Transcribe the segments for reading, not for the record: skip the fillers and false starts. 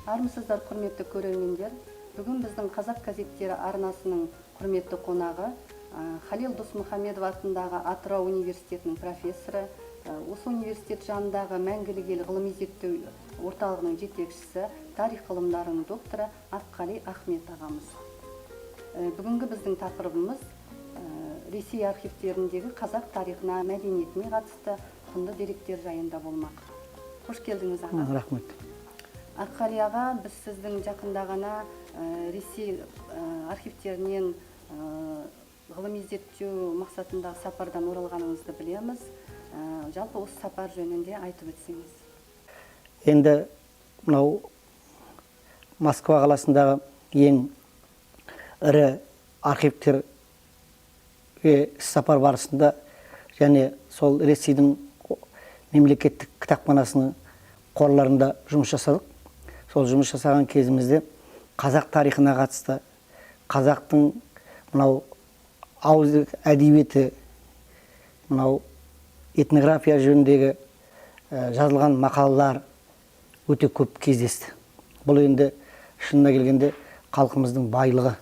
Армысыздар, құрметті көрермендер. Бүгін біздің Қазақ газеттері арнасының құрметті қонағы Халил Досмұхамедов атындағы Атырау университетінің профессоры, осы университет жанындағы Мәңгілік ел ғылыми зерттеу орталығының жетекшісі, тарих ғылымдарының докторы Аққали Ахмет ағамыз. Бүгінгі біздің тақырыбымыз Ресей архивтеріндегі қазақ тарихына, мәдениетіне қатысты құнды деректер жайында болмақ. Қош келдіңіз аға. Рахмет. Аққали аға, біз сіздің жақында ғана Ресей архивтерінен ғылыми зерттеу мақсатындағы сапардан оралғаныңызды білеміз. Жалпы осы сапар жөнінде айтып өтсеңіз. Енді мынау Москва қаласындағы ең ірі архивтерге сапар барысында және сол Ресейдің мемлекеттік кітапханасының қорларында жұмыс жасадық. Сол жұмыс жасаған кезімізде қазақ тарихына қатысты, қазақтың мынау ауыз әдебиеті, мынау этнография жөніндегі жазылған мақалалар өте көп кездесті. Бұл енді шынына келгенде халқымыздың байлығы.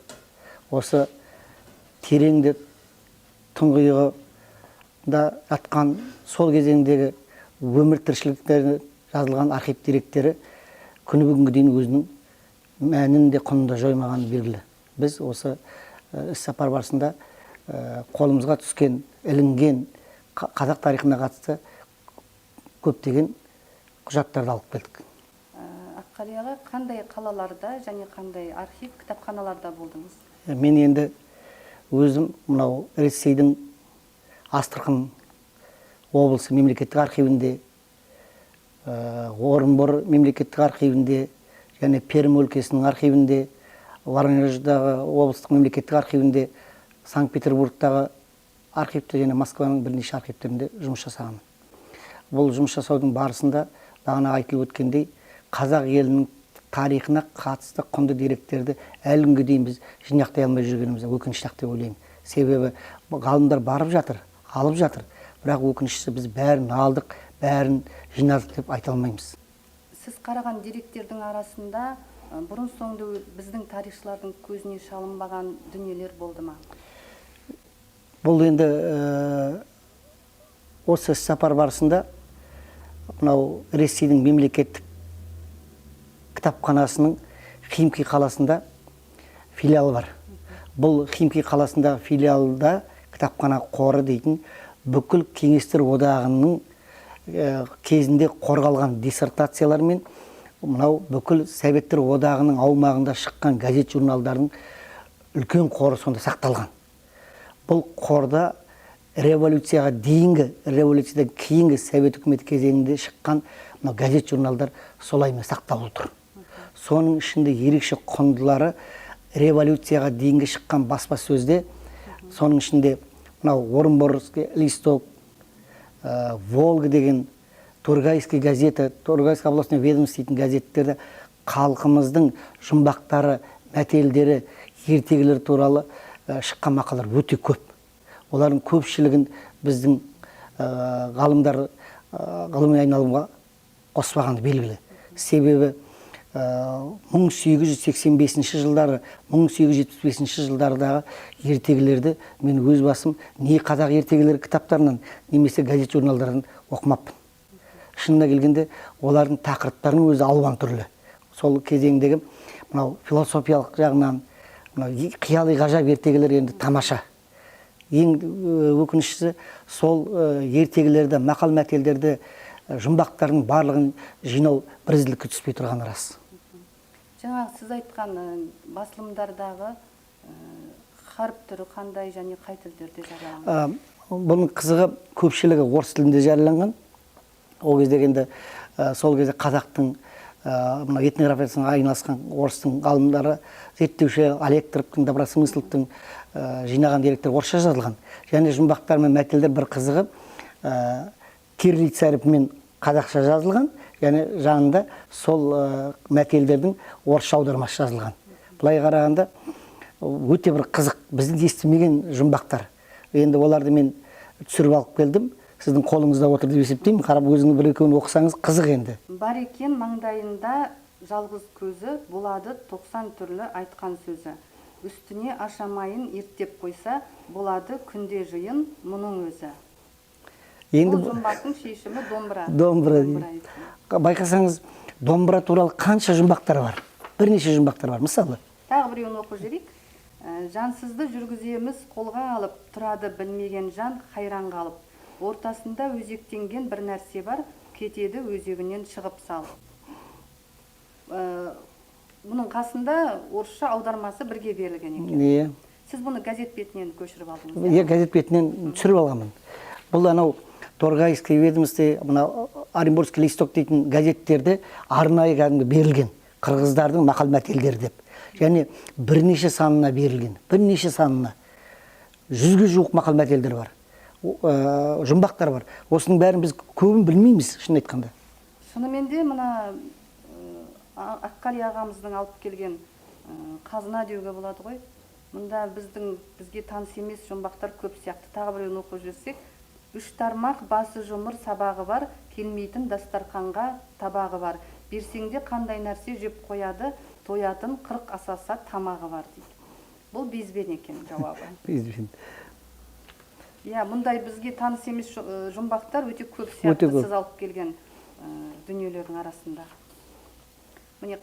Осы тереңде тұңғиығында жатқан сол кезеңдегі өмір тіршіліктеріне жазылған архив деректері күні бүгінге дейін өзінің мәнін де құнын да жоймаған белгілі. Біз осы іс-сапар барысында қолымызға түскен, ілінген қазақ тарихына қатысты көптеген құжаттарды алып келдік. Аққали аға, қандай қалаларда және қандай архив, кітапханаларда болдыңыз? Мен енді өзім мынау Ресейдің Астрахань облысы мемлекеттік архивінде, Орынбор мемлекеттік архивінде, және Пермь өлкесінің архивінде, Воронеждағы облыстық мемлекеттік архивінде, Санкт-Петербургтағы архивте және Москваның бірнеше архивтерінде жұмыс жасаған. Бұл жұмыс жасаудың барысында бағана айтылып өткендей, қазақ елінің тарихына қатысты құнды деректерді әлі күнге дейін біз жинақтай алмай жүргенімізді өкінішті деп ойлаймын. Себебі ғалымдар барып жатыр, алып жатыр, бірақ өкініштісі біз бәрін алдық, бәрін жинадық деп айта алмаймыз. Сіз қараған деректердің арасында бұрын соңды біздің тарихшылардың көзіне шалынбаған дүниелер болды ма? Бұл енді осы сапар барысында мынау Ресейдің мемлекеттік кітапханасының Химки қаласында филиалы бар. Бұл Химки қаласындағы филиалда кітапхана қоры дейтін бүкіл кеңестер одағының кезінде қорғалған диссертациялар мен мынау бүкіл Советтер одағының аумағында шыққан газет журналдардың үлкен қоры сонда сақталған. Бұл қорда революцияға дейінгі, революциядан кейінгі Совет үкіметі кезеңінде шыққан газет журналдар солаймен сақталып тұр. Соның ішінде ерекше құндылары революцияға дейінгі шыққан баспасөзде, соның ішінде мынау Орынборский листок, Волга деген Торгайский газеті, Торгайский областной ведомство дейтін газеттерді халқымыздың жұмбақтары, мәтелдері, ертегілер туралы шыққан мақалалар өте көп. Олардың көпшілігін біздің ғалымдар ғылыми айналымға қоспағаны белгілі. Себебі 1885 жылдары, 1875 жылдардағы ертегілерді мен өз басым не қазақ ертегілері кітаптарынан, немесе газет журналдарынан оқымаппын. Шынына келгенде олардың тақырыптарының өзі алуан түрлі. Сол кезеңдегі мынау философиялық жағынан қияли ғажап ертегілер енді тамаша. Ең өкініштісі сол ертегілерді, мақал мәтелдерді, жұмбақтардың барлығын жинау бірізділікке түспей тұрғаны рас. Жаңағы сіз айтқан басылымдардағы харп түрі қандай және қай тілдерде жарияланған? Бұның қызығы көпшілігі орыс тілінде жарияланған. Ол кезде енді сол кезде қазақтың этнографиясына айналысқан орыстың ғалымдары, зерттеуші Алектровтың, Добросмысловтың жинаған деректер орысша жазылған. Және жұмбақтар мен мәтелдер бір қызығы кириллица әріпімен қазақша жазылған, және жанында сол мәтелдердің орысша аудармасы жазылған. Былай қарағанда өте бір қызық, біздің естімеген жұмбақтар. Енді оларды мен түсіріп алып келдім. Сіздің қолыңызда отыр деп есептеймін. Қарап өзіңіз бір екеуін оқысаңыз қызық енді. Бар екен маңдайында жалғыз көзі болады 90 түрлі айтқан сөзі. Үстіне ашамайын ерттеп қойса, болады күнде жиын мұның өзі. Бұл жұмбақтың шешімі домбыра. Домбыра. Байқасаңыз, домбыра туралы қанша жұмбақтар бар? Бірнеше жұмбақтар бар. Мысалы, тағы біреуін оқып жіберейік. Жансызды жүргіземіз қолға алып, тұрады білмеген жан хайран қалып. Ортасында өзектенген бір нәрсе бар, кетеді өзегінен шығып салып. Бұның қасында орысша аудармасы бірге берілген екен. Сіз бұны газет бетінен көшіріп алдыңыз? Иә, газет бетінен түсіріп алғанмын. Бұл анау Торгайский ведомство, мына Оренбургский листок дейтін газеттерде арнайы кәдімгі берілген. Қырғыздардың мақал-мәтелдері деп. Және бірнеше санына берілген. Бірнеше санына. 100-ге жуық мақал-мәтелдер бар. Жұмбақтар бар. Осының бәрін біз көбін білмейміз, шын айтқанда. Шынымен де мына Аққали ағамыздың алып келген қазына деуге болады ғой. Мұнда бізге таныс емес жұмбақтар көп сияқты. Тағы біреуін оқып жүрсек, 3 тармақ басы жұмыр сабағы бар, келмейтін дастарханға табағы бар. Берсеңде қандай нәрсе жеп қояды, тоятын 40 асаса тамағы бар дейді. Бұл безбен екен жауабы. Безбен. Иә, мұндай бізге таныс емес жұмбақтар өте көп сияқты сіз алып келген дүниелердің арасында. Міне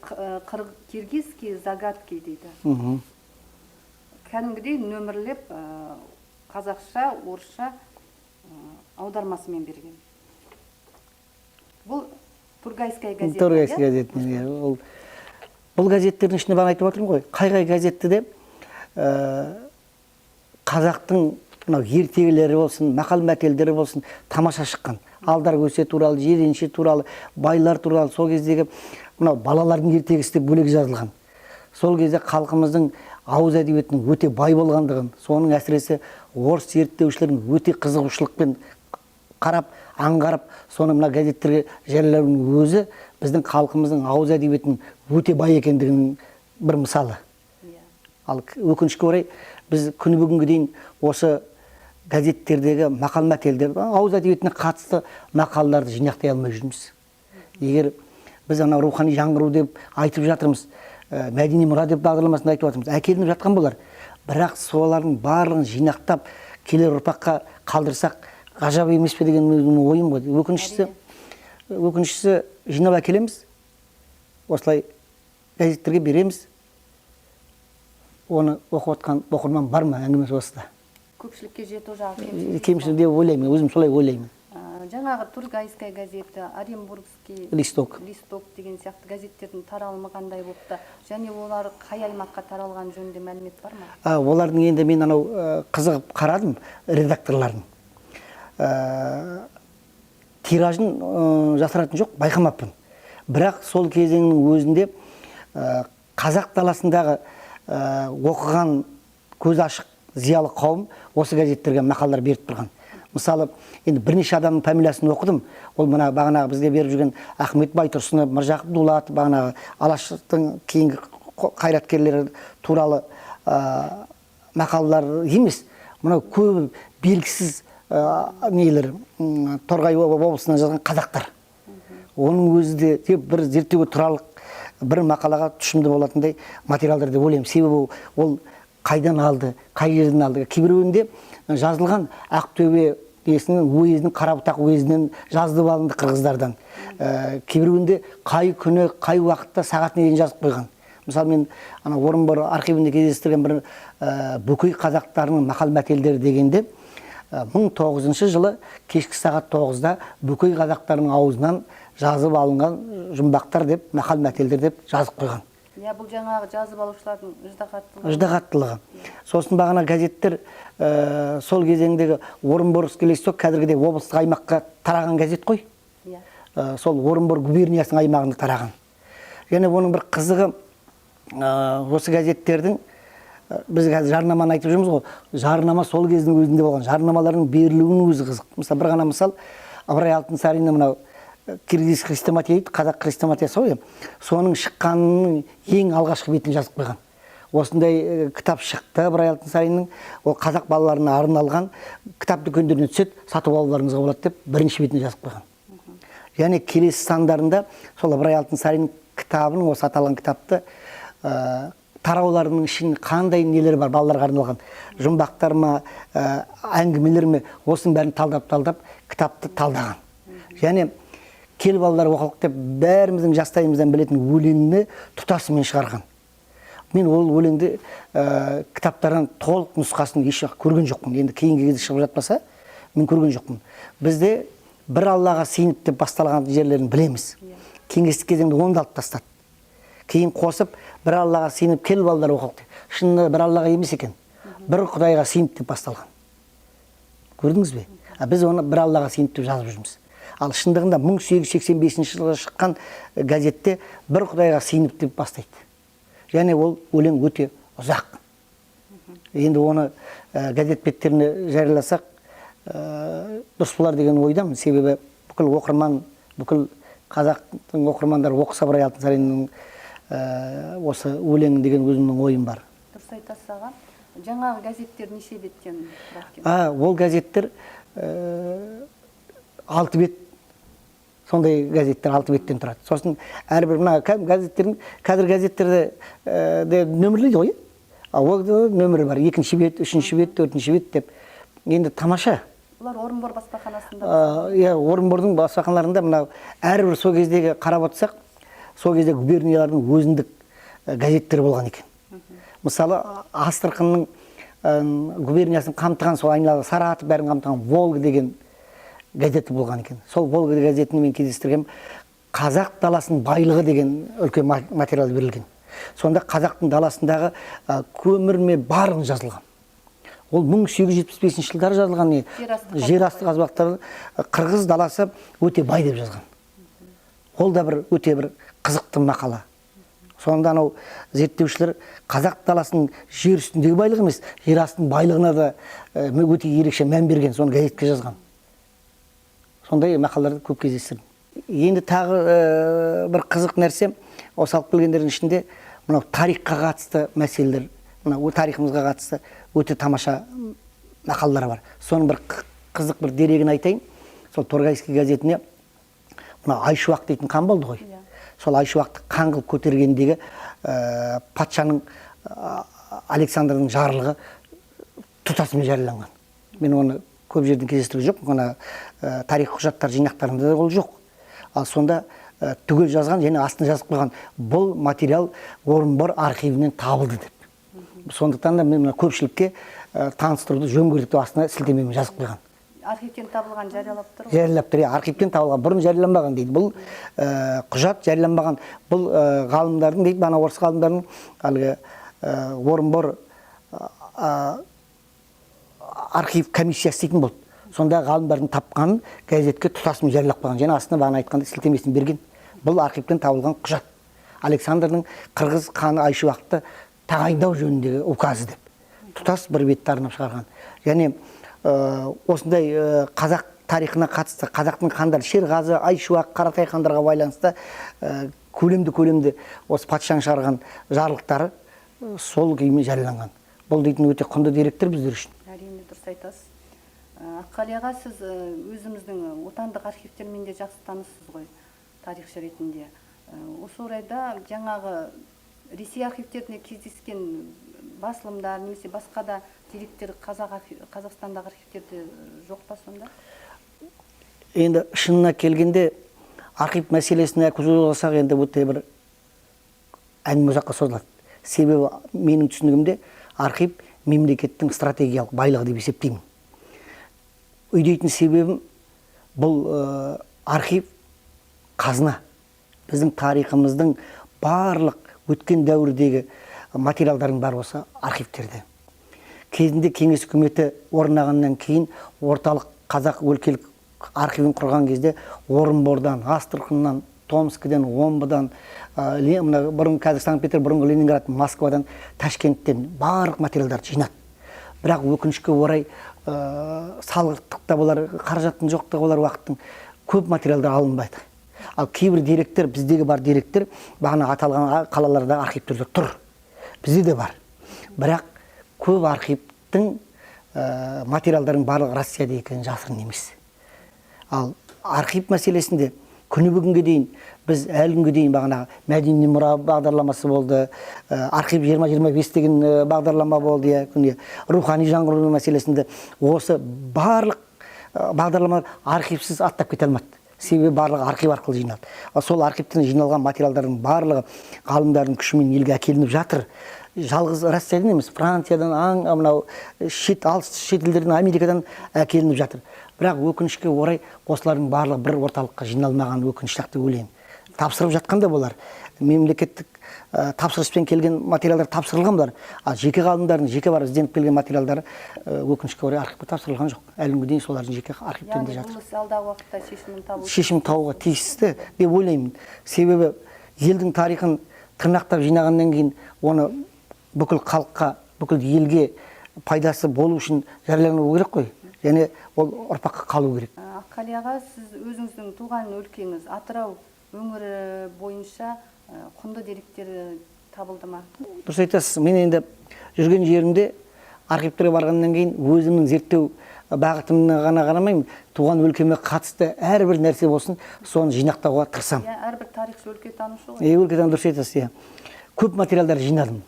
киргизский загадки дейді. Кәдімгідей нөмірлеп қазақша, орысша аудармасымен берген. Бұл Тургайская газета. Тургайская газета. Бұл газеттердің ішінде бана айтып отырмын ғой. Қай газетті де қазақтың ертегілері болсын, мақал-мәтелдері болсын, тамаша шыққан. Алдар көсе туралы, жиренше туралы, байлар туралы, сол кездегі балалардың ертегісі деп бөлек жазылған. Сол кезде халқымыздың ауыз әдебиетінің өте бай болғандығын, соның әсіресе орыс зерттеушілердің өте қызығушылықпен қарап, аңғарып, соны мына газеттерге жариялаудың өзі біздің халқымыздың ауыз әдебиетінің өте бай екендігінің бір мысалы. Ал өкінішке орай біз күні бүгінге дейін осы газеттердегі мақал-мәтелдер, ауыз әдебиетіне қатысты мақалаларды жинақтай алмай жүрміз. Егер біз ана рухани жаңғыру деп айтып жатырмыз, мәдени мұра деп бағдарламасында айтып жатырмыз, әкелініп жатқан болар. Бірақ солардың барлығын жинақтап келер ұрпаққа қалдырсақ, ғажап емес пе деген ойым ғой. Өкініштісі жинап әкелеміз, осылай газеттерге береміз. Оны оқып отқан оқырман бар ма, әңгімесі осыда? Көпшілікке жету жағы кемшілік деп ойлаймын, өзім солай ойлаймын. Жаңағы Тургайская газеті, Оренбургский листок деген сияқты газеттердің таралымы қандай болыпты? Және олар қай аймаққа таралған жөнінде мәлімет бар ма? Олардың енді мен анау қызығып қарадым редакторларын. Тиражын жасыратын жоқ, байқамаппын. Бірақ сол кезеңнің өзінде қазақ даласындағы оқыған көз ашық зиялы қауым осы газеттерге мақалалар беріп тұрған. Мысалы, енді бірнеше адамның фамилиясын оқыдым. Ол мына бағанағы бізге беріп жүрген Ахмет Байтұрсынов, Мыржақып Дулатов, бағанағы Алаштың кейінгі қайраткерлері туралы мақалалар емес. Мынау көп белгісіз нелер, Торғай облысынан жазған қазақтар. Оның өзі де бір зерттеуге тұрарлық бір мақалаға тұшымды болатындай материалдар деп ойлаймын. Себебі ол қайдан алды, қай жерден алды. Кейбіреуінде жазылған Ақтөбе уезінің, Қарабұтақ уезінен жазылып алынды қырғыздардан. Кейбіреуінде қай күні, қай уақытта, сағат неден жазып қойған. Мысалы, мен Орынбор архивінде кездестірген бір бөкей қазақтарының мақал-мәтелдері дегенде 1900 жылы кешкі сағат 9-да бөкей қазақтарының аузынан жазып алынған жұмбақтар деп, мақал-мәтелдер деп жазып қойған. Бұл жаңағы жазып алушылардың ыждағаттылығы. Сосын бағана газеттер сол кезеңдегі Орынборский листок қазіргідей облыстық аймаққа тараған газет қой. Сол Орынбор губерниясының аймағында тараған. Және оның бір қызығы осы газеттердің біз қазір жарнаманы айтып жүрміз ғой. Жарнама сол кездің өзінде болған. Жарнамалардың берілуінің өзі қызық. Мысалы, бір ғана мысал, Ыбырай Алтынсариннің мынау киргиз хрестоматия дейді, қазақ хрестоматиясы ғой. Соның шыққанының ең алғашқы бетін жазып қойған. Осындай кітап шықты Ыбырай Алтынсариннің, ол қазақ балаларына арналған, кітап дүкендеріне түседі, сатып алуларыңызға болады деп бірінші бетін жазып қойған. Және келесі сандарында сол Ыбырай Алтынсариннің кітабының, осы аталған кітапты тарауларының ішінде қандай нелер бар, балаларға арналған жұмбақтар ма, әңгімелер ме, осының бәрін талдап кітапты талдаған. Және кел балалар оқылық деп бәріміздің жастайымыздан білетін өлеңді тұтасымен шығарған. Мен ол өлеңді кітаптардан толық нұсқасын еш көрген жоқпын. Енді кейінгі кезде шығып жатпаса, мен көрген жоқпын. Бізде бір Аллаға сыйынып деп басталған жерлерін білеміз. Кеңестік кезеңде оны да алып тастады. Кейін қосып, бір Аллаға сыйынып кел балалар оқылық деп. Шынында бір Аллаға емес екен. Бір Құдайға сыйынып деп басталған. Көрдіңіз бе? Біз оны бір Аллаға сыйынып деп жазып жүрміз. Ал шындығында 1885 жылы шыққан газетте бір Құдайға сыйынып деп бастайды. Және ол өлең өте ұзақ. Енді оны газет беттеріне жарияласақ дұрыс болар деген ойдамын. Себебі бүкіл оқырман, бүкіл қазақтың оқырмандары оқыса Ыбырай Алтынсариннің осы өлең деген өзімнің ойым бар. Дұрыс айтасыз аға. Жаңағы газеттер неше беттен тұрады? Ол газеттер 6 бет, сондай газеттер 6 беттен тұрады. Сосын әрбір мына газеттердің, қазір газеттерде нөмірлейді ғой. Ол нөмірі бар, 2-ші бет, 3-ші бет, 4-ші бет деп. Енді тамаша. Олар Орынбор баспаханасында? Орынбордың баспаханаларында мына әрбір сол кездегі қарап отырсақ, сол кездегі губерниялардың өзіндік газеттері болған екен. Мысалы, Астраханның губерниясын қамтыған, сол айналада Саратов бәрін қамтыған Волга деген газеті болған екен. Сол Волга газетіне мен кездестіргем, қазақ даласының байлығы деген үлкен материал берілген. Сонда қазақтың даласындағы көмір ме барын жазылған. Ол 1875 жылдары жазылған не? Жер асты қазбақтары қырғыз даласы өте бай деп жазған. Ол да бір өте бір қызықты мақала. Сонда анау зерттеушілер қазақ даласының жер үстіндегі байлығы емес, жер астының байлығына да өте ерекше мән берген, соны газетке жазған. Сондай мақалаларды көп кездестірдім. Енді тағы бір қызық нәрсе, осы алып келгендердің ішінде мынау тарихқа қатысты мәселелер, мынау тарихымызға қатысты өте тамаша мақалалар бар. Соның бір қызық бір дерегін айтайын. Сол Торгайский газетіне мына Айшуақ дейтін қан болды ғой. Сол Айшуақты қан қылып көтергендегі патшаның Александрдың жарлығы тұтасымен жарияланған. Мен оны көп жерден кездестірген жоқпын. Мына тарих құжаттар жинақтарында да ол жоқ. Ал сонда түгел жазған және астына жазып қойған бұл материал Орынбор архивінен табылды деп. Сондықтан да мен көпшілікке таныстыруды жөн көрдік деп астына сілтемемен жазып қойған. Архивтен табылған жариялап тұр ғой? Жариялап тұр, архивтен табылған, бұрын жарияланбаған дейді. Бұл құжат жарияланбаған. Бұл ғалымдардың дейді, бана орыс ғалымдардың әлгі Орынбор архив комиссиясы дейтін болды. Сонда ғалымдардың тапқанын газетке тұтасымен жариялап қойған. Және астына бағана айтқанда сілтемесін берген. Бұл архивтен табылған құжат. Александрдың қырғыз ханы Айшуақты тағайындау жөніндегі указы деп. Тұтас бір бетті арнап шығарған. Және осындай қазақ тарихына қатысты, қазақтың хандары Шерғазы, Айшуақ, Қаратай хандарға байланысты көлемді осы патшаның шығарған жарлықтары сол күймен жарияланған. Бұл дейтін өте құнды деректер біздер үшін. Әрине, дұрыс айтасыз. Аққали аға, сіз өзіміздің отандық архивтермен де жақсы таныссыз ғой, тарихшы ретінде. Осы орайда жаңағы Ресей архивтеріне кездескен басылымдар немесе басқа да деректер Қазақстандағы архивтерде жоқ па сонда? Енді шынына келгенде архив мәселесіне көзге алсақ, енді өте бір әңгіме ұзаққа созылады. Себебі менің түсінігімде архив мемлекеттің стратегиялық байлығы деп есептеймін. Өйдейтін себебім бұл архив қазына. Біздің тарихымыздың барлық өткен дәуірдегі материалдардың бар осы архивтерде. Кезінде кеңес үкіметі орнағаннан кейін орталық қазақ өлкелік архивін құрған кезде Орынбордан, Астраханнан, Томскіден, Омбыдан, бұрын қазір Санкт-Петербург, бұрынғы Ленинград, Москвадан, Ташкенттен барлық материалдарды жинады. Бірақ өкінішке орай салғырттық та болар, қаражаттың жоқтығы болар уақыттың көп материалдар алынбайды. Ал кейбір деректер, біздегі бар деректер, бағана аталған қалаларда архивтерде тұр. Бізде де бар. Бірақ көп архивтің материалдардың барлығы Россияда екенін жасырын емес. Ал архив мәселесінде күні бүгінге дейін біз әлі күнге дейін бағанағы мәдени мұра бағдарламасы болды, архив 2025 деген бағдарлама болды, иә, күнде рухани жаңғыру мәселесінде осы барлық бағдарламалар архивсіз аттап кете алмады. Себебі барлығы архив арқылы жиналды. Сол архивтен жиналған материалдардың барлығы ғалымдардың күшімен елге әкелініп жатыр. Жалғыз Россиядан емес, Франциядан, мынау алыс шетелдерден, Америкадан әкелініп жатыр. Бірақ өкінішке орай осылардың барлығы бір орталыққа жиналмаған, өкінішті деп ойлаймын. Тапсырып жатқанда болар. Мемлекеттік тапсырыспен келген материалдар тапсырылған болар. Ал жеке ғалымдардың жеке барып ізденіп келген материалдары өкінішке орай архивке тапсырылған жоқ. Әлі күнге дейін солардың жеке архивтерінде жатыр. Яғни бұл алдағы уақытта шешімін табуға тиісті деп ойлаймын. Себебі елдің тарихын тырнақтап жинағаннан кейін оны бүкіл халыққа, бүкіл елге пайдасы болу үшін жариялану керек қой. Және ол ұрпаққа қалу керек. Аққали аға, сіз өзіңіздің туған өлкеңіз Атырау өңірі бойынша құнды деректер табылды ма? Дұрыс айтасыз. Мен енді жүрген жерімде архивтерге барғаннан кейін өзімнің зерттеу бағытымына ғана қарамаймын, туған өлкеме қатысты әрбір нәрсе болсын, соны жинақтауға тырысамын. Әрбір тарихшы өлкетанушы ғой. Өлкетану, дұрыс айтасыз. Көп материалдар жинадым.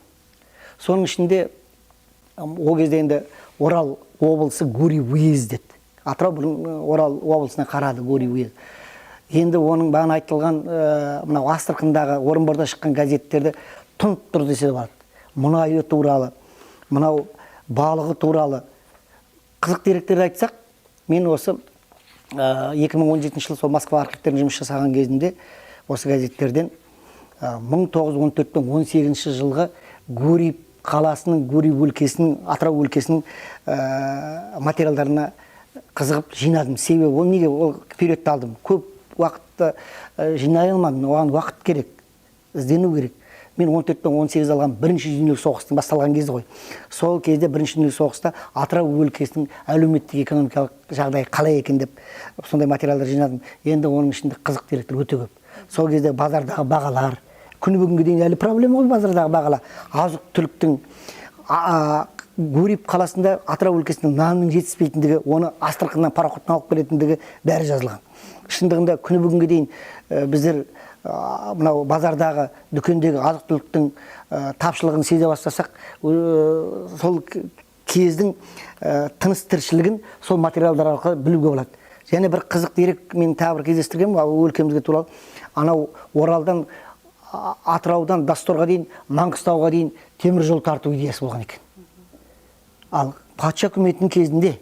Соның ішінде ол кезде енді Орал облысы Гурий уезі деді. Атырау Орал облысына қарады Гурий уезі. Енді оның бағана айтылған мынау Астрахандағы Орынборда шыққан газеттерді тұнып тұр десе болады. Мұнайы туралы, мынау балығы туралы қызық деректерді айтсақ, мен осы 2017 жылы сол Москва архивтерін жұмыс жасаған кезінде осы газеттерден 1914-18 жылғы Гурий қаласының, Гурий өлкесінің, Атырау өлкесінің материалдарына қызығып жинадым. Себебі ол неге ол периодты алдым. Көп уақытты жинай алмадым. Оған уақыт керек, іздену керек. Мен 14-18 алған бірінші дүниежүзілік соғыстың басталған кезі ғой. Сол кезде бірінші дүниежүзілік соғыста Атырау өлкесінің әлеуметтік экономикалық жағдайы қалай екен деп сондай материалдар жинадым. Енді оның ішінде қызық деректер өте көп. Сол кезде базардағы бағалар, күні бүгінге дейін әлі проблема ғой базардағы бағалар. Азық-түліктің Гурий қаласында Атырау өлкесінің нанның жетіспейтіндігі, оны Астраханнан пароходтан алып келетіндігі бәрі жазылған. Шындығында күні бүгінге дейін біздер мынау базардағы дүкендегі азық-түліктің тапшылығын сезе бастасақ, сол кездің тыныс тіршілігін сол материалдар арқылы білуге болады. Және бір қызық дерек мен тағы бір кездестіргенмін өлкемізге туралы. Анау Оралдан Атыраудан Дасторға дейін, Маңғыстауға дейін темір жол тарту идеясы болған екен. Ал патша үкіметінің кезінде,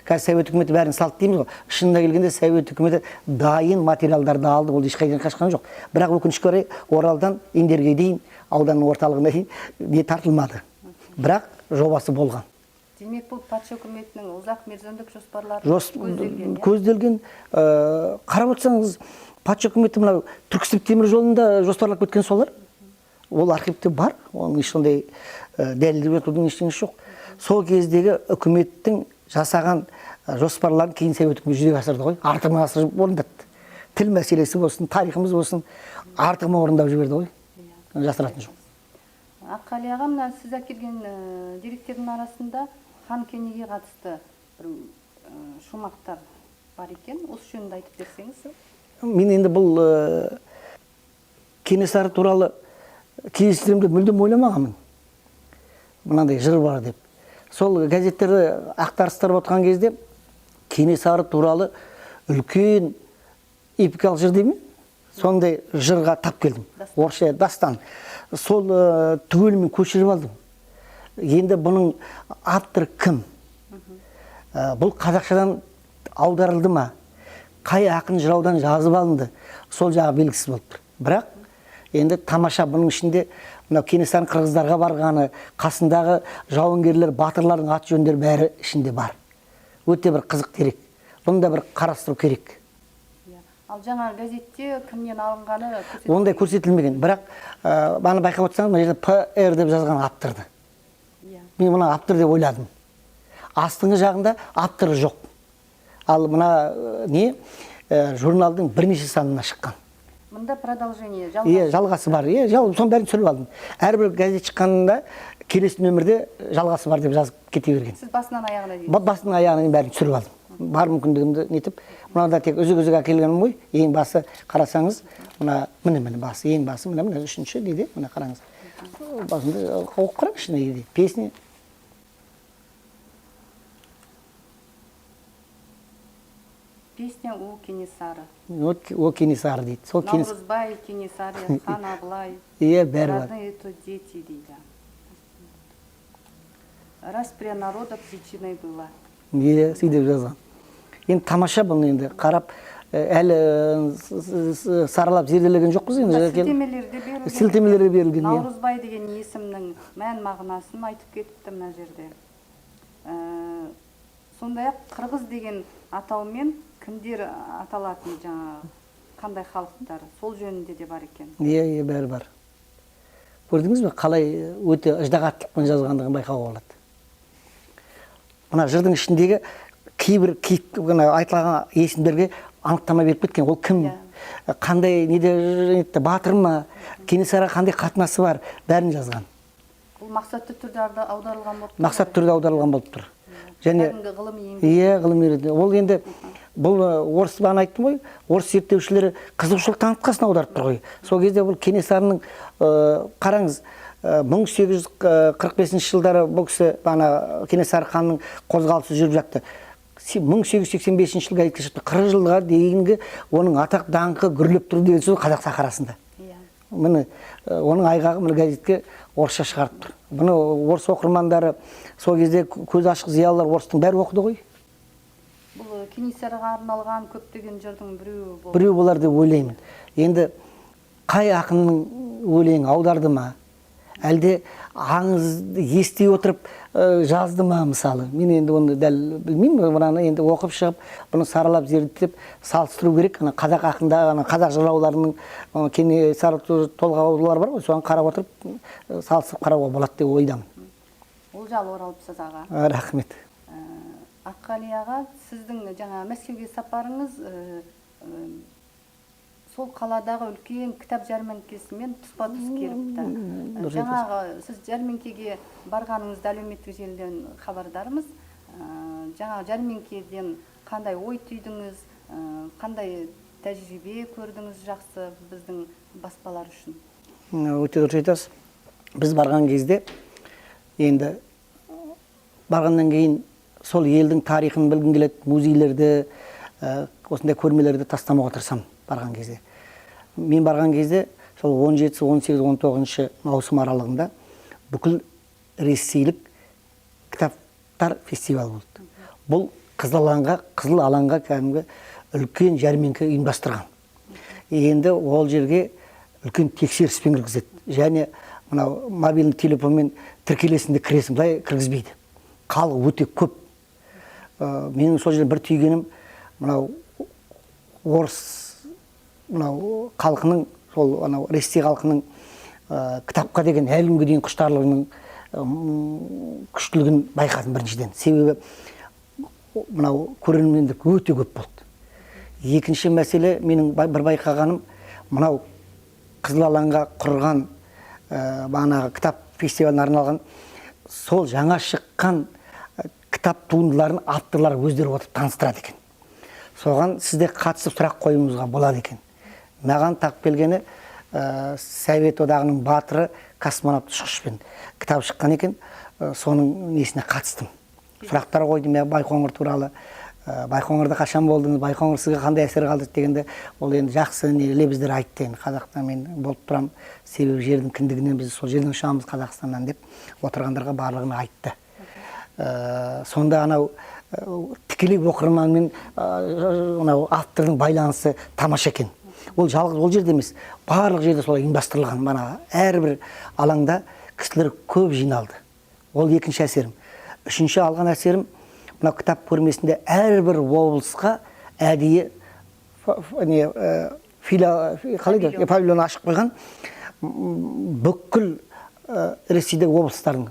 қазір Совет үкіметі бәрін салды дейміз ғой. Шынына келгенде Совет үкіметі дайын материалдарды алды, ол ешқайдан қашқан жоқ. Бірақ өкінішке орай Оралдан Индерге дейін, ауданның орталығына дейін не тартылмады. Бірақ жобасы болған. Демек, бұл патша үкіметінің ұзақ мерзімдік жоспарлары көзделген. Қарап отырсаңыз, патша үкіметі мынау Түркістан темір жолында жоспарлап кеткен солар. Ол архивте бар, оның ешқандай дәлелдеп жатудың ештеңесі жоқ. Сол кездегі үкіметтің жасаған жоспарларын кейін Совет үкіметі жүзеге асырды ғой. Артығымен асырып орындады. Тіл мәселесі болсын, тарихымыз болсын, артығымен орындап жіберді ғой. Жасыратын жоқ. Аққали аға, мына сіз әкелген деректердің арасында хан кенеге қатысты бір шумақтар бар екен. Осы жөнінде айтып берсеңіз. Мен енді бұл Кенесары туралы кездесуімде мүлдем ойламағанмын. Мынандай жыр бар деп. Сол газеттерді ақтарыстырып отқан кезде Кенесары туралы үлкен эпикалық жыр деймін, сондай жырға тап келдім. Орысша дастан. Сол түгелімен көшіріп алдым. Енді бұның авторы кім? Бұл қазақшадан аударылды ма? Қай ақын жыраудан жазып алынды? Сол жағы белгісіз болып тұр. Бірақ енді тамаша, бұның ішінде мынау Кенесарының қырғыздарға барғаны, қасындағы жауынгерлер, батырлардың ат жөндері бәрі ішінде бар. Өте бір қызық дерек. Бұны да бір қарастыру керек. Ал жаңа газетте кімнен алынғаны көрсетілмеген? Ондай көрсетілмеген. Бірақ баны байқап отырсаңыз, мына жерде ПР деп жазған авторды. Мен мына автор деп ойладым. Астыңғы жағында авторы жоқ. Ал мына не журналдың бірнеше санына шыққан. Мұнда продолжение, жалғасы бар. Соның бәрін түсіріп алдым. Әрбір газет шыққанында келесі нөмірде жалғасы бар деп жазып кете берген. Сіз басынан аяғына дейін? Басынан аяғына дейін бәрін түсіріп алдым. Бар мүмкіндігімді нетіп, мынада тек үзік әкелгенім ғой. Ең басы қарасаңыз, міне басы, ең басы міне үшінші дейді, міне қараңыз. Басында оқып қараңызшы не дейді. Песня. Песня у Кенесары. О Кенесары дейді. Сол Наурызбай, Кенесары, хан Абылай. Иә, бәрі бар. Родные это дети дейді. Распря народа причиной была. Иә, сөйтіп жазған. Енді тамаша бұл енді қарап әлі саралап зерделеген жоқпыз енді. Сілтемелерде берілген. Наурызбай деген есімнің мән мағынасын айтып кетіпті мына жерде. Сондай-ақ қырғыз деген атаумен кімдер аталатын жаңағы қандай халықтар сол жөнінде де бар екен. Иә, бәрі бар. Көрдіңіз бе, қалай өте ыждағаттылықпен жазғандығын байқауға болады. Мына жырдың ішіндегі кейбір айтылған есімдерге анықтама беріп кеткен. Ол кім? Қандай неде батыр ма? Кенесары қандай қатынасы бар? Бәрін жазған. Бұл мақсатты түрде аударылған болып тұр. Мақсатты түрде аударылған болып тұр. Және ғылыми. Ол енді бұл орыс бағана айттым ғой, орыс зерттеушілері қызығушылық танытқасын аударып тұр ғой. Сол кезде бұл Кенесарының қараңыз 1845 жылдары бұл кісі Кенесары ханның қозғалысы жүріп жатты. 1885 жылға жеткізіп 40 жылға дейінгі оның атақ даңқы гүрлеп тұр деген сөз қазақ сахарасында. Міне оның айғағы мына газетке орысша шығарып тұр. Бұны орыс оқырмандары сол кезде көз ашық зиялылар орыстың бәрі оқыды ғой. Бұл Кенесарыға арналған көптеген жырдың біреу болар деп ойлаймын. Енді қай ақынның өлеңі аударды ма? Әлде аңызды ести отырып жазды ма мысалы? Мен енді оны дәл білмеймін, бұны енді оқып шығып, бұны саралап зерттеп салыстыру керек. Қазақ ақында, қазақ жырауларының Кенесары толғаулары бар ғой, соған қарап отырып салыстырып қарауға болады деп ойдамын. Олжалы Оралпсыз аға. Рахмет. Аққали аға, сіздің жаңа Мәскеуге сапарыңыз сол қаладағы үлкен кітап жәрмеңкесімен тұспа-тұс келіпті. Жаңағы сіз жәрмеңкеге барғаныңызды әлеуметтік желіден хабардармыз. Жаңағы жәрмеңкеден қандай ой түйдіңіз, қандай тәжірибе көрдіңіз жақсы біздің баспалар үшін? Өте дұрыс айтасыз. Біз барған кезде енді барғаннан кейін сол елдің тарихын білгім келеді, музейлерді, осындай көрмелерді тастамауға тырысамын барған кезде. Мен барған кезде сол 17, 18, 19 маусым аралығында бүкіл ресейлік кітаптар фестивалі болды. Бұл қызыл алаңға кәдімгі үлкен жәрмеңке ұйымдастырған. Енді ол жерге үлкен тексеріспен кіргізеді. Және мынау мобильный телефонмен тіркелесінде кіресің, былай кіргізбейді. Халық өте көп. Менің сол жерде бір түйгенім, мынау орыс халқының, сол Ресей халқының кітапқа деген әлі күнге дейін құштарлығының күштілігін байқадым біріншіден. Себебі мынау көрермендер өте көп болды. Екінші мәселе менің бір байқағаным, мынау қызыл алаңға құрған бағанағы кітап фестиваліне арналған сол жаңа шыққан кітап туындыларын авторлар өздері отырып таныстырады екен. Соған сізде қатысып сұрақ қоюыңызға болады екен. Маған тап келгені Совет одағының батыры космонавт ұшқышпен кітап шыққан екен. Соның несіне қатыстым. Сұрақтар қойдым, Байқоңыр туралы. Байқоңырда қашан болдыңыз, Байқоңыр сізге қандай әсер қалды дегенде, ол енді жақсы лебіздер айтты. Қазақстан мен болып тұрам, себебі жердің кіндігінен біз сол жерден ұшамыз Қазақстаннан деп отырғандарға барлығын айтты. Сонда анау тікелей оқырманмен автордың байланысы тамаша екен. Ол жалғыз ол жерде емес, барлық жерде солай ұйымдастырылған. Әрбір алаңда кісілер көп жиналды. Ол екінші әсерім. Үшінші алған әсерім, мына кітап көрмесінде әрбір облысқа әдейі павильон ашып қойған. Бүкіл Ресейдегі облыстардың,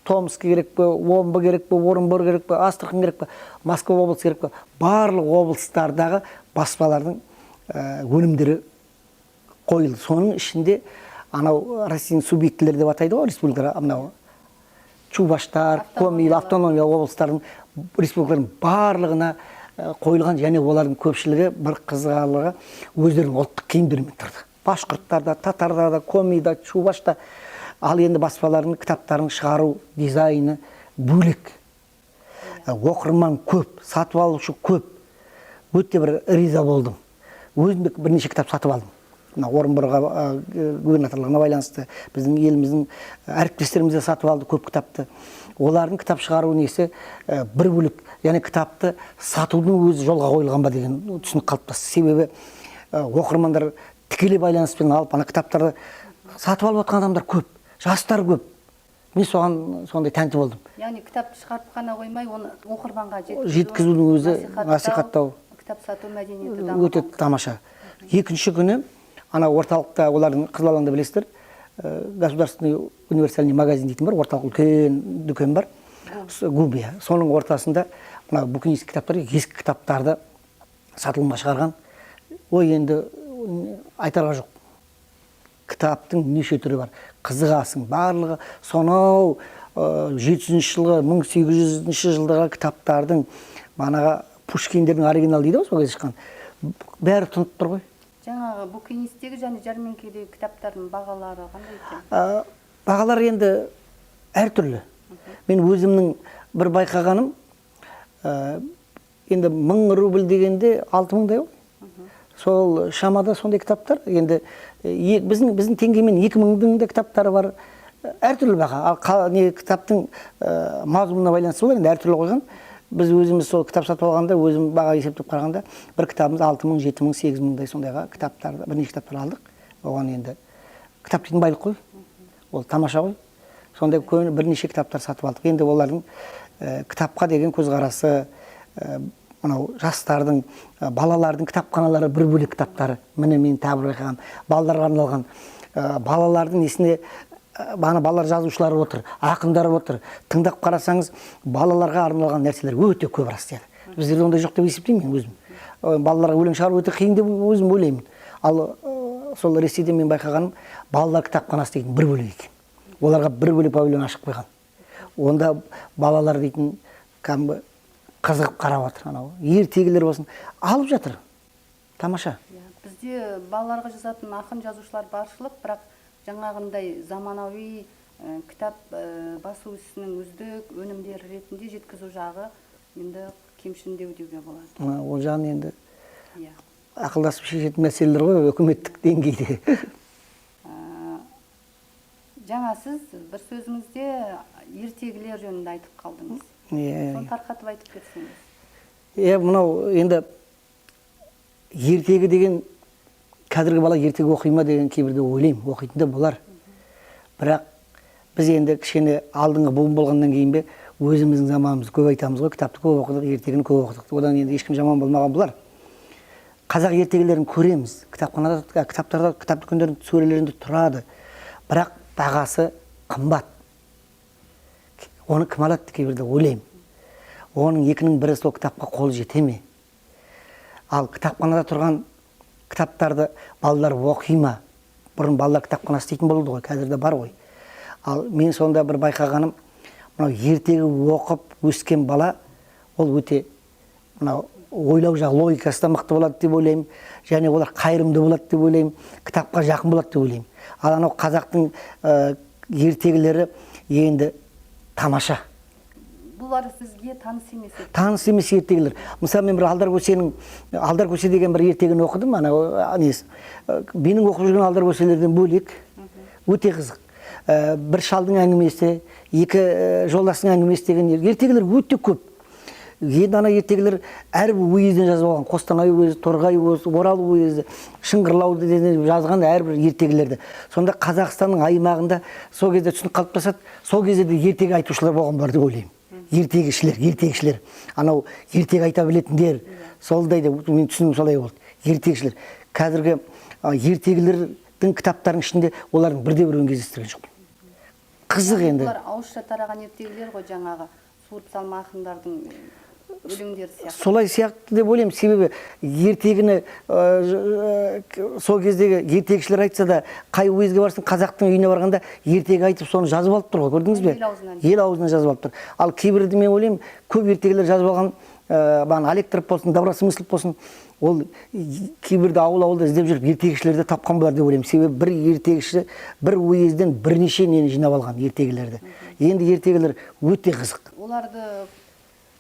Томск керек пе, Омбы керек пе, Орынбор керек пе, Астрахан керек пе, Москва облысы керек пе, барлық облыстардағы баспалардың өнімдері қойылды. Соның ішінде анау Россияның субъектілері деп атайды ғой, республикалар, анау Чувашстар, Коми, автономия облыстардың республикалардың барлығына қойылған, және олардың көпшілігі бір қызығарлығы өздерінің ұлттық киімдерімен тұрды. Башқұрттарда, татарда, комида, чувашта. Ал енді баспалардың кітаптарын шығару дизайны бөлек. Оқырман көп, сатып алушы көп. Өте бір риза болдым. Өзім бірнеше кітап сатып алдым. Орынборға губернаторлығына байланысты біздің еліміздің әріптестеріміз де сатып алды көп кітапты. Олардың кітап шығару несі бір бөлек, яғни кітапты сатудың өзі жолға қойылған ба деген түсінік қалыптасты. Себебі оқырмандар тікелей байланыспен алып, ана кітаптарды сатып алып отқан адамдар көп, жастар көп. Мен соған сондай тәнті болдым. Яғни кітапты шығарып қана қоймай, оны оқырманға жеткізудің өзі, насихаттау, кітап сату мәдениеті дамыған. өте тамаша. Екінші күні ана орталықта, олардың Қызыл алаңда білесіздер, государственный универсальный магазин дейтін бар, орталық үлкен дүкен бар. Губия. Соның ортасында мына букинист кітаптар, ескі кітаптарды сатылымға шығарған. Ой, енді айтарға жоқ. Кітаптың неше түрі бар. Қызығасың, барлығы сонау 700 жылғы, 1800 жылдағы кітаптардың манаға Пушкиндердің оригинал дейді ғой, сол кезде шыққан. Бәрі тұнып тұр ғой. Жаңағы букинистегі және жәрмеңкедегі кітаптардың бағалары қандай екен? Бағалар енді әртүрлі. Мен өзімнің бір байқағаным, енді 1000 рубль дегенде 6000-дай ғой. Сол шамада сондай кітаптар. Енді біздің теңгемен 2000-дің де кітаптары бар. Әртүрлі баға. Ал кітаптың мазмұнына байланысты олар енді әртүрлі қойған. Біз өзіміз сол кітап сатып алғанда, өзім баға есептеп қарағанда, бір кітабымыз 6000, 7000, 8000-дай сондайға кітаптарды, бірнеше кітаптар алдық. Оған енді кітап дейтін байлық қой. Ол тамаша ғой. Сондай бірнеше кітаптар сатып алдық. Енді олардың кітапқа деген көзқарасы, мынау жастардың, балалардың кітапханалары бір бөлек кітаптары. Міне мен тағы бір байқағаным. Балаларға арналған, балалардың несіне балалар жазушылары отыр, ақындар отыр. Тыңдап қарасаңыз, балаларға арналған нәрселер өте көп растайды. Біздерде ондай жоқ деп есептеймін мен өзім. Балаларға өлең шығару өте қиын деп өзім ойлаймын. Ал сол Ресейде мен байқағаным, балалар кітапханасы дейтін бір бөлек екен. Оларға бір бөлек павильон ашып қойған. Онда балалар дейтін кәдімгі қызығып қарап отыр. Анау ертегілер болсын, алып жатыр. Тамаша. Бізде балаларға жазатын ақын жазушылар баршылық, бірақ жаңағындай заманауи кітап басу ісінің үздік өнімдері ретінде жеткізу жағы енді кемшіндеу деуге болады. Ол жағын енді ақылдасып шешетін мәселелер ғой, өкіметтік деңгейде. Жаңа сіз бір сөзіңізде ертегілер жөнінде айтып қалдыңыз. Соны тарқатып айтып кетсеңіз. Мынау енді ертегі деген, қазіргі бала ертегі оқи ма деген кейбірде ойлаймын, оқитын да болар. Бірақ біз енді кішкене алдыңғы буын болғаннан кейін бе, өзіміздің заманымызды көп айтамыз ғой, кітапты көп оқыдық, ертегіні көп оқыдық. Одан енді ешкім жаман болмаған болар. Қазақ ертегілерін көреміз, кітапханада, кітаптарда, кітап дүкендердің сөрелерінде тұрады. Бірақ бағасы қымбат. Оны кім алады кейбірде ойлаймын. Оның екінің бірі сол кітапқа қолы жете ме? Ал кітапханада тұрған кітаптарды балалар оқи ма? Бұрын балалар кітапханасы дейтін болды ғой, қазірде бар ғой. Ал мен сонда бір байқағаным, мынау ертегі оқып өскен бала, ол өте мынау ойлау жағы логикасы да мықты болады деп ойлаймын, және олар қайырымды болады деп ойлаймын, кітапқа жақын болады деп ойлаймын. Ал анау қазақтың ертегілері енді тамаша. Бұлар сізге таныс емес еді? Таныс емес ертегілер. Мысалы мен бір Алдар көсе деген бір ертегіні оқыдым. Менің оқып жүрген Алдар көселерден бөлек, өте қызық. Бір шалдың әңгімесі, екі жолдастың әңгімесі деген ертегілер өте көп. Енді ана ертегілер әрбір уезден жазып алған. Қостанай уезі, Торғай уезі, Орал уезі, Шыңғырлауды жазған әрбір ертегілерді. Сонда Қазақстанның аймағында сол кезде түсінік қалыптасады, сол кезде де ертегі айтушылар болған бар деп ойлаймын. Ертегішілер. Анау ертегі айта білетіндер, солдай да мен түсінім солай болды. Ертегішілер. Қазіргі ертегілердің кітаптарының ішінде олардың бірде-біреуін кездестірген жоқпын. Қызық енді. Олар ауызша тараған ертегілер ғой, жаңағы суырып салма ақындардың өлеңдері сияқты. Солай сияқты деп ойлаймын. Себебі ертегіні сол кездегі ертегішілер айтса да, қай уезге барсын, қазақтың үйіне барғанда ертегі айтып соны жазып алып тұр ғой, көрдіңіз бе? Ел аузынан жазып алып тұр. Ал кейбірді мен ойлаймын, көп ертегілер жазып алған бағана Алектіров болсын, Добросмыслов болсын, ол кейбірді ауыл-ауылда іздеп жүріп ертегішілерді тапқан болар деп ойлаймын. Себебі бір ертегіші бір уезден бірнеше нені жинап алған ертегілерді. Енді ертегілер өте қызық. Оларды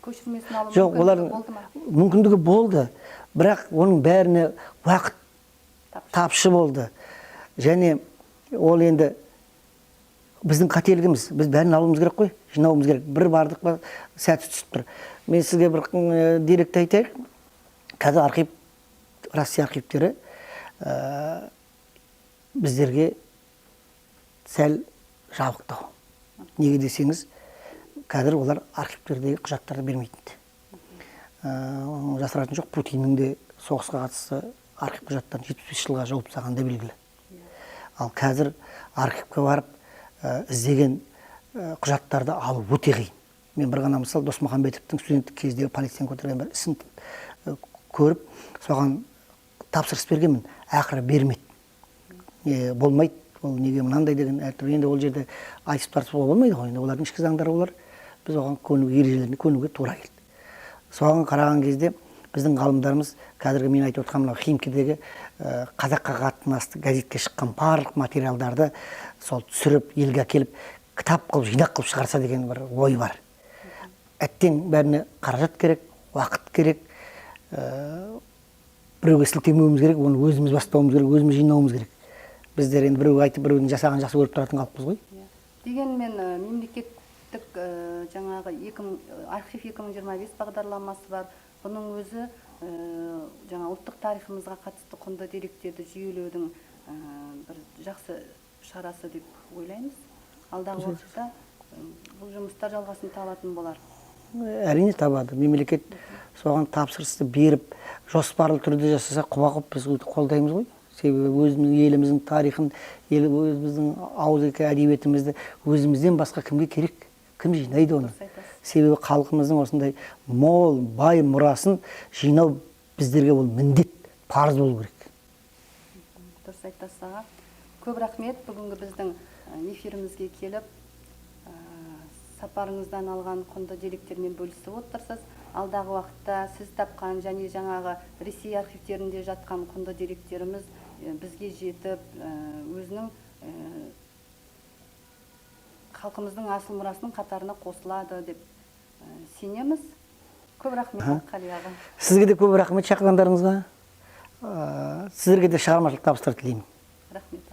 көшірмесін алу Жоқ, олардың болды ма? мүмкіндігі болды, бірақ оның бәріне уақыт тапшы болды. Және ол енді біздің қателігіміз, біз бәрін алуымыз керек қой, жинауымыз керек. Бір бардық па, сәті түсіп тұр. Мен сізге бір деректі айтайық. Қазір архив, Россия архивтері біздерге сәл жабықтау. Неге десеңіз, қазір олар архивтердегі құжаттарды бермейтінді. Жасыратын жоқ, Путиннің де соғысқа қатысты архив құжаттарын 75 жылға жауып тастағаны белгілі. Ал қазір архивке барып іздеген құжаттарды алу өте қиын. Мен бір ғана мысал Досмұхамбетовтің студенттік кездегі полицияны көтерген бір ісін көріп, соған тапсырыс бергенмін, ақыры бермеді. Болмайды, ол неге мынандай деген әртүрлі. Енді ол жерде айтып тартысуға болмайды ғой, олардың ішкі заңдары олар. Біз оған ережелеріне көнуге тура келді. Соған қараған кезде біздің ғалымдарымыз қазіргі мен айтып отырған мынау Химкідегі қазаққа қатынасты газетке шыққан барлық материалдарды сол түсіріп, елге әкеліп, кітап қылып, жинақ қылып шығарса деген бір ой бар. Әттең бәріне қаражат керек, уақыт керек, біреуге сілтемеуіміз керек, оны өзіміз бастауымыз керек, өзіміз жинауымыз керек. Біздер енді біреуге айтып, біреудің жасаған жақсы көріп тұратын қалыппыз ғой. Дегенмен мемлекеттік жаңағы архив 2025 бағдарламасы бар. Бұның өзі жаңа ұлттық тарихымызға қатысты құнды деректерді жүйелеудің бір жақсы шарасы деп ойлаймыз. Алдағы уақытта бұл жұмыстар жалғасын табатын болар. Әрине табады. Мемлекет соған тапсырысты беріп, жоспарлы түрде жасаса, құба-құп біз қолдаймыз ғой. Себебі өзіміздің еліміздің тарихын, өзіміздің ауызекі әдебиетімізді өзімізден басқа кімге керек? Кім жинайды оны? Себебі халқымыздың осындай мол, бай мұрасын жинау біздерге ол міндет, парыз болу керек. Дұрыс айтасыз аға. Көп рахмет бүгінгі біздің эфирімізге келіп, сапарыңыздан алған құнды деректермен бөлісіп отырсыз. Алдағы уақытта сіз тапқан және жаңағы Ресей архивтерінде жатқан құнды деректеріміз бізге жетіп, өзінің халқымыздың асыл мұрасының қатарына қосылады деп сенеміз. Көп рахмет, Қали аға. Сізге де көп рахмет шақырғандарыңызға. Сіздерге де шығармашылық табыстар тілеймін. Рахмет.